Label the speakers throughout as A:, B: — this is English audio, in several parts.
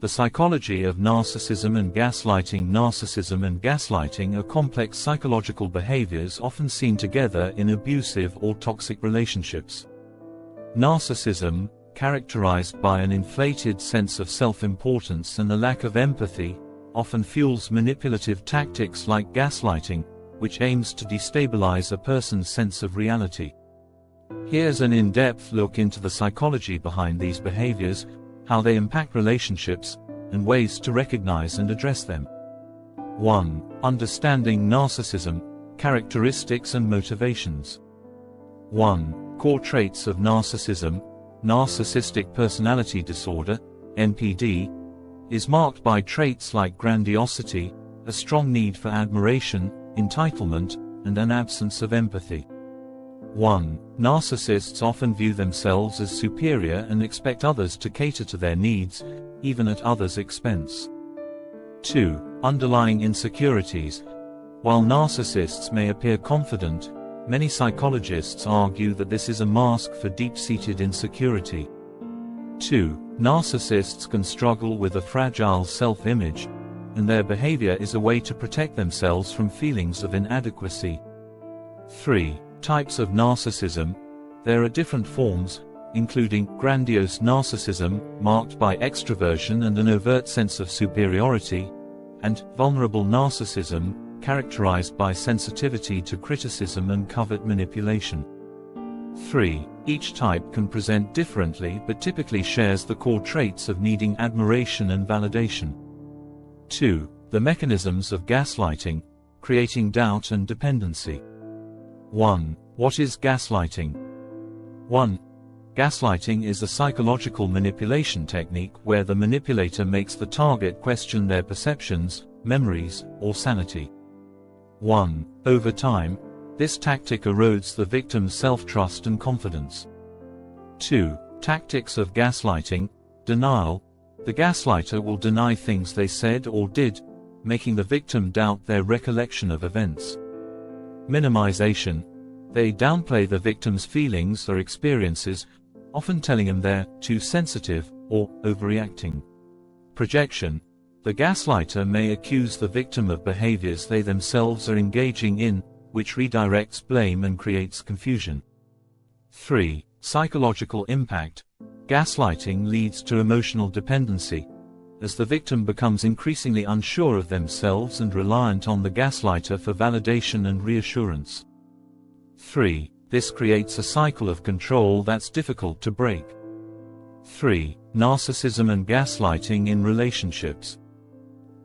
A: The psychology of narcissism and gaslighting. Narcissism and gaslighting are complex psychological behaviors often seen together in abusive or toxic relationships. Narcissism, characterized by an inflated sense of self-importance and a lack of empathy, often fuels manipulative tactics like gaslighting, which aims to destabilize a person's sense of reality. Here's an in-depth look into the psychology behind these behaviors, how they impact relationships, and ways to recognize and address them. 1. Understanding narcissism, characteristics and motivations. 1. Core traits of narcissism. Narcissistic personality disorder, NPD, is marked by traits like grandiosity, a strong need for admiration, entitlement, and an absence of empathy. 1. Narcissists often view themselves as superior and expect others to cater to their needs, even at others' expense. 2. Underlying insecurities. While narcissists may appear confident, many psychologists argue that this is a mask for deep-seated insecurity. 2. Narcissists can struggle with a fragile self-image, and their behavior is a way to protect themselves from feelings of inadequacy. 3. Types of narcissism. There are different forms, including grandiose narcissism, marked by extroversion and an overt sense of superiority, and vulnerable narcissism, characterized by sensitivity to criticism and covert manipulation. 3. Each type can present differently but typically shares the core traits of needing admiration and validation. 2. The mechanisms of gaslighting, creating doubt and dependency. 1. What is gaslighting? 1. Gaslighting is a psychological manipulation technique where the manipulator makes the target question their perceptions, memories, or sanity. 1. Over time, this tactic erodes the victim's self-trust and confidence. 2. Tactics of gaslighting. Denial. The gaslighter will deny things they said or did, making the victim doubt their recollection of events. Minimization. They downplay the victim's feelings or experiences, often telling them they're too sensitive or overreacting. Projection. The gaslighter may accuse the victim of behaviors they themselves are engaging in, which redirects blame and creates confusion. 3. Psychological impact. Gaslighting leads to emotional dependency, as the victim becomes increasingly unsure of themselves and reliant on the gaslighter for validation and reassurance. 3. This creates a cycle of control that's difficult to break. 3. Narcissism and gaslighting in relationships.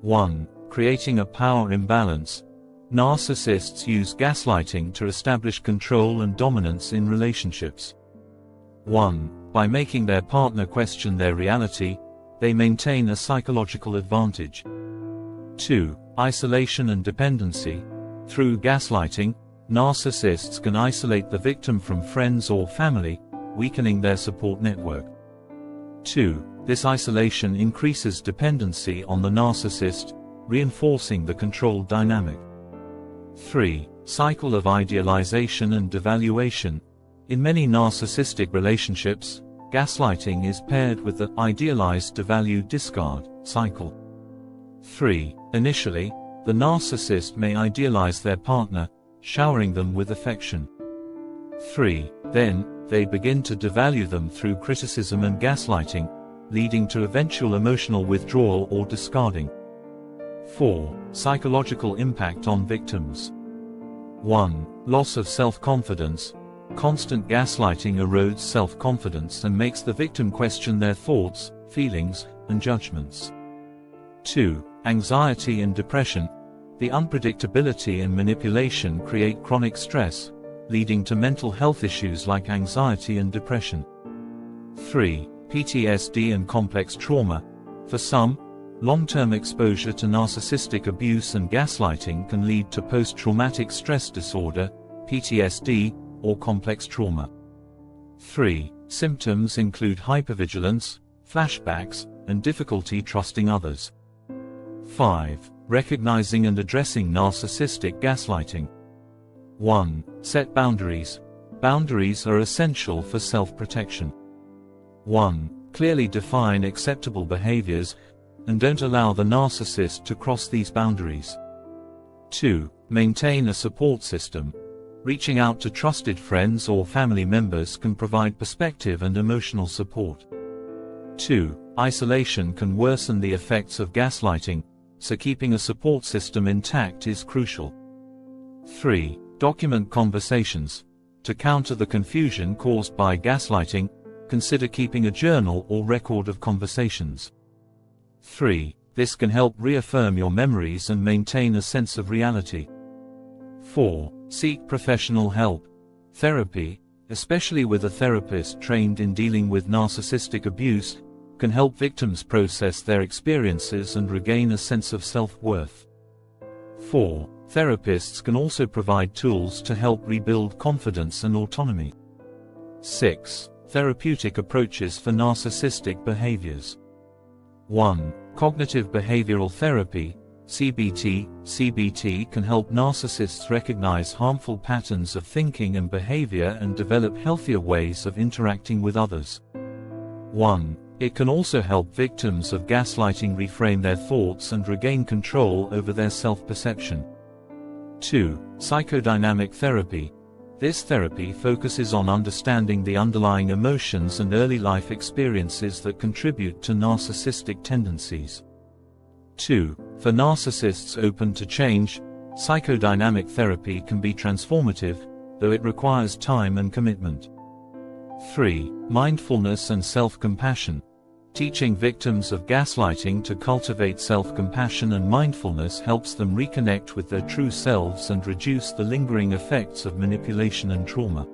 A: 1. Creating a power imbalance. Narcissists use gaslighting to establish control and dominance in relationships. 1. By making their partner question their reality, they maintain a psychological advantage. 2. Isolation and dependency. Through gaslighting, narcissists can isolate the victim from friends or family, weakening their support network. 2. This isolation increases dependency on the narcissist, reinforcing the control dynamic. 3. Cycle of idealization and devaluation. In many narcissistic relationships, gaslighting is paired with the idealized devalue discard cycle. 3. Initially, the narcissist may idealize their partner, showering them with affection. 3. Then, they begin to devalue them through criticism and gaslighting, leading to eventual emotional withdrawal or discarding. 4. Psychological impact on victims. 1. Loss of self-confidence. Constant gaslighting erodes self-confidence and makes the victim question their thoughts, feelings, and judgments. 2. Anxiety and depression. The unpredictability and manipulation create chronic stress, leading to mental health issues like anxiety and depression. 3. PTSD and complex trauma. For some, long-term exposure to narcissistic abuse and gaslighting can lead to post-traumatic stress disorder, PTSD, or complex trauma. 3. Symptoms include hypervigilance, flashbacks, and difficulty trusting others. 5. Recognizing and addressing narcissistic gaslighting. 1. Set boundaries. Boundaries are essential for self-protection. 1. Clearly define acceptable behaviors. and don't allow the narcissist to cross these boundaries. 2. Maintain a support system. Reaching out to trusted friends or family members can provide perspective and emotional support. 2. Isolation can worsen the effects of gaslighting, so keeping a support system intact is crucial. 3. Document conversations. To counter the confusion caused by gaslighting, consider keeping a journal or record of conversations. 3. This can help reaffirm your memories and maintain a sense of reality. 4. Seek professional help. Therapy, especially with a therapist trained in dealing with narcissistic abuse, can help victims process their experiences and regain a sense of self-worth. 4. Therapists can also provide tools to help rebuild confidence and autonomy. 6. Therapeutic approaches for narcissistic behaviors. 1. Cognitive behavioral therapy, CBT. CBT can help narcissists recognize harmful patterns of thinking and behavior and develop healthier ways of interacting with others. 1. It can also help victims of gaslighting reframe their thoughts and regain control over their self-perception. 2. Psychodynamic therapy. This therapy focuses on understanding the underlying emotions and early life experiences that contribute to narcissistic tendencies. 2. For narcissists open to change, psychodynamic therapy can be transformative, though it requires time and commitment. 3. Mindfulness and self-compassion. Teaching victims of gaslighting to cultivate self-compassion and mindfulness helps them reconnect with their true selves and reduce the lingering effects of manipulation and trauma.